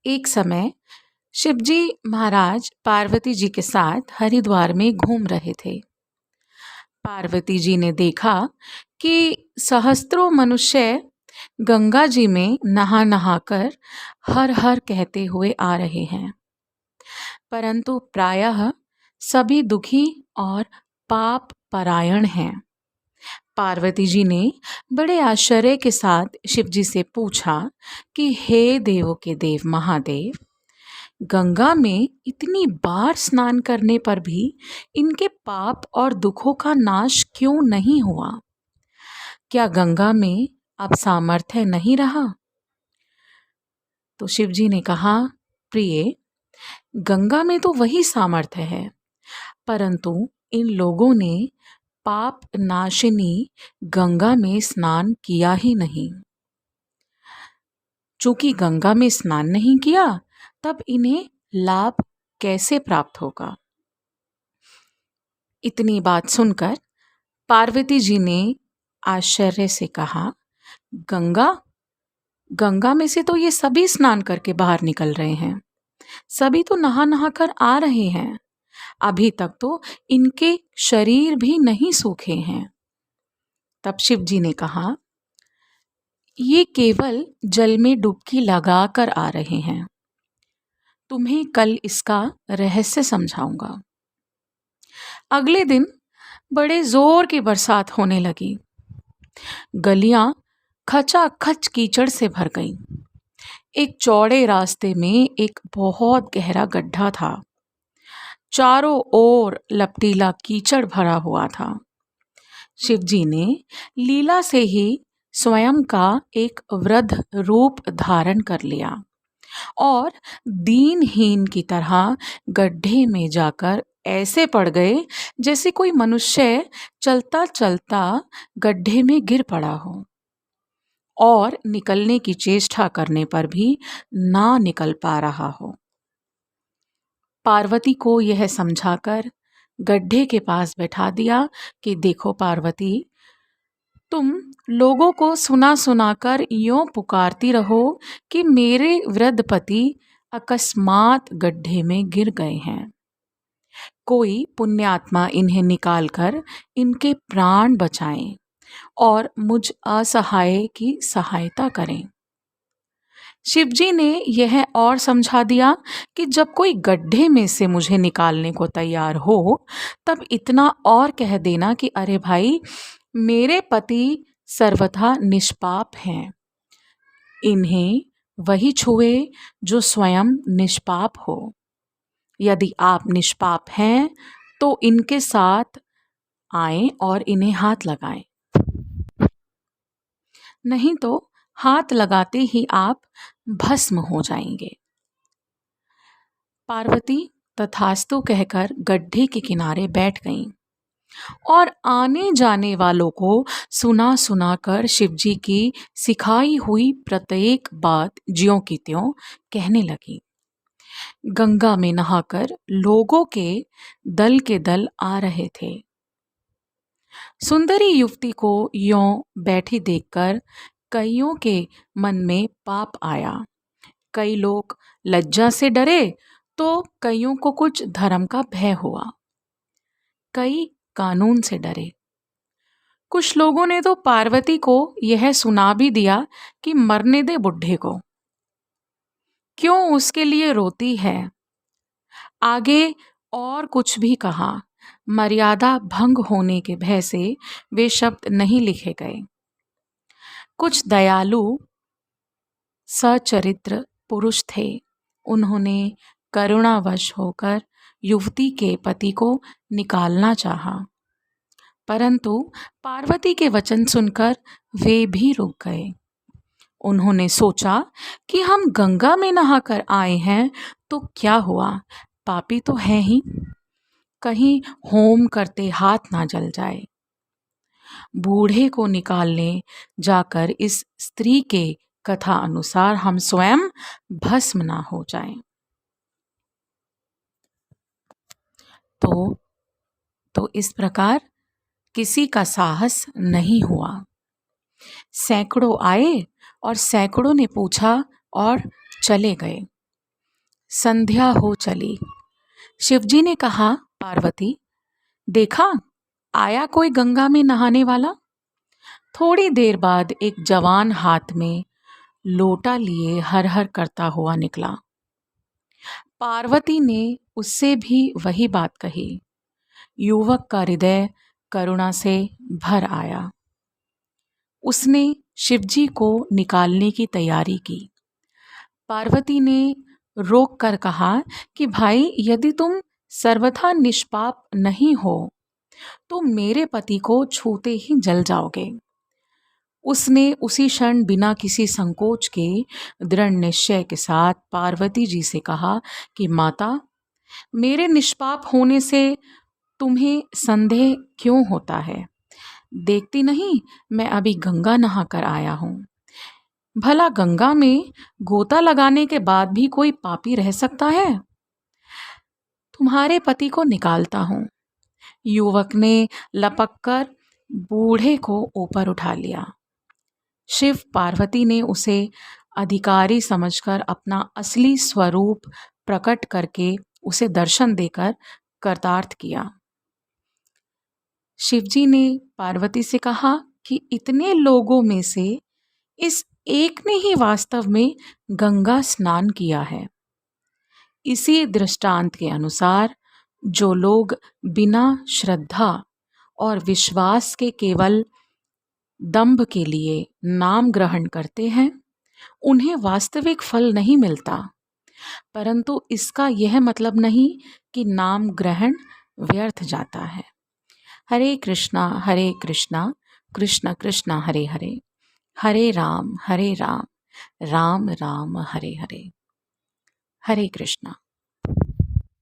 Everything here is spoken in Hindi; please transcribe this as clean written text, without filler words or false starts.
एक समय शिवजी महाराज पार्वती जी के साथ हरिद्वार में घूम रहे थे। पार्वती जी ने देखा कि सहस्त्रों मनुष्य गंगा जी में नहा नहाकर हर हर कहते हुए आ रहे हैं, परंतु प्रायः सभी दुखी और पाप परायण हैं। पार्वती जी ने बड़े आश्चर्य के साथ शिवजी से पूछा कि हे देवों के देव महादेव, गंगा में इतनी बार स्नान करने पर भी इनके पाप और दुखों का नाश क्यों नहीं हुआ? क्या गंगा में अब सामर्थ्य नहीं रहा? तो शिवजी ने कहा, प्रिय, गंगा में तो वही सामर्थ्य है, परंतु इन लोगों ने पाप नाशिनी गंगा में स्नान किया ही नहीं। चूंकि गंगा में स्नान नहीं किया, तब इन्हें लाभ कैसे प्राप्त होगा? इतनी बात सुनकर पार्वती जी ने आश्चर्य से कहा, गंगा गंगा में से तो ये सभी स्नान करके बाहर निकल रहे हैं, सभी तो नहा नहा कर आ रहे हैं, अभी तक तो इनके शरीर भी नहीं सूखे हैं। तब शिव जी ने कहा, ये केवल जल में डुबकी लगा कर आ रहे हैं, तुम्हें कल इसका रहस्य समझाऊंगा। अगले दिन बड़े जोर की बरसात होने लगी। गलियां खचाखच कीचड़ से भर गईं। एक चौड़े रास्ते में एक बहुत गहरा गड्ढा था। चारों ओर लपटीला कीचड़ भरा हुआ था। शिवजी ने लीला से ही स्वयं का एक वृद्ध रूप धारण कर लिया और दीनहीन की तरह गड्ढे में जाकर ऐसे पड़ गए जैसे कोई मनुष्य चलता चलता गड्ढे में गिर पड़ा हो और निकलने की चेष्टा करने पर भी ना निकल पा रहा हो। पार्वती को यह समझाकर गड्ढे के पास बैठा दिया कि देखो पार्वती, तुम लोगों को सुना सुनाकर यूं पुकारती रहो कि मेरे वृद्ध पति अकस्मात गड्ढे में गिर गए हैं। कोई पुण्यात्मा इन्हें निकालकर इनके प्राण बचाएं और मुझ असहाय की सहायता करें। शिवजी ने यह और समझा दिया कि जब कोई गड्ढे में से मुझे निकालने को तैयार हो, तब इतना और कह देना कि अरे भाई, मेरे पति सर्वथा निष्पाप हैं, इन्हें वही छुए जो स्वयं निष्पाप हो। यदि आप निष्पाप हैं तो इनके साथ आएं और इन्हें हाथ लगाएं, नहीं तो हाथ लगाते ही आप भस्म हो जाएंगे। पार्वती तथास्तु कहकर गड्ढे के किनारे बैठ गईं और आने जाने वालों को सुना सुनाकर शिवजी की सिखाई हुई प्रत्येक बात ज्यों की त्यों कहने लगी। गंगा में नहाकर लोगों के दल आ रहे थे। सुंदरी युवती को यों बैठी देखकर कईयों के मन में पाप आया। कई लोग लज्जा से डरे तो कईयों को कुछ धर्म का भय हुआ। कई कानून से डरे। कुछ लोगों ने तो पार्वती को यह सुना भी दिया कि मरने दे बुढ़े को, क्यों उसके लिए रोती है। आगे और कुछ भी कहा। मर्यादा भंग होने के भय से वे शब्द नहीं लिखे गए। कुछ दयालु सचरित्र पुरुष थे। उन्होंने करुणावश होकर युवती के पति को निकालना चाहा, परंतु पार्वती के वचन सुनकर वे भी रुक गए। उन्होंने सोचा कि हम गंगा में नहाकर आए हैं तो क्या हुआ, पापी तो हैं ही, कहीं होम करते हाथ ना जल जाए। बूढ़े को निकालने जाकर इस स्त्री के कथा अनुसार हम स्वयं भस्म ना हो जाएं। तो इस प्रकार किसी का साहस नहीं हुआ। सैकड़ों आए और सैकड़ों ने पूछा और चले गए। संध्या हो चली। शिवजी ने कहा, पार्वती, देखा, आया कोई गंगा में नहाने वाला। थोड़ी देर बाद एक जवान हाथ में लोटा लिए हर हर करता हुआ निकला। पार्वती ने उससे भी वही बात कही। युवक का हृदय करुणा से भर आया। उसने शिवजी को निकालने की तैयारी की। पार्वती ने रोक कर कहा कि भाई, यदि तुम सर्वथा निष्पाप नहीं हो तो मेरे पति को छूते ही जल जाओगे। उसने उसी क्षण बिना किसी संकोच के दृढ़ निश्चय के साथ पार्वती जी से कहा कि माता, मेरे निष्पाप होने से तुम्हें संदेह क्यों होता है? देखती नहीं, मैं अभी गंगा नहा कर आया हूँ। भला गंगा में गोता लगाने के बाद भी कोई पापी रह सकता है? तुम्हारे पति को निकालता हूँ। युवक ने लपक कर बूढ़े को ऊपर उठा लिया। शिव पार्वती ने उसे अधिकारी समझकर अपना असली स्वरूप प्रकट करके उसे दर्शन देकर कृतार्थ किया। शिवजी ने पार्वती से कहा कि इतने लोगों में से इस एक ने ही वास्तव में गंगा स्नान किया है। इसी दृष्टांत के अनुसार जो लोग बिना श्रद्धा और विश्वास के केवल दंभ के लिए नाम ग्रहण करते हैं, उन्हें वास्तविक फल नहीं मिलता। परंतु इसका यह मतलब नहीं कि नाम ग्रहण व्यर्थ जाता है। हरे कृष्णा कृष्ण कृष्ण हरे हरे, हरे राम राम राम हरे हरे। हरे कृष्णा।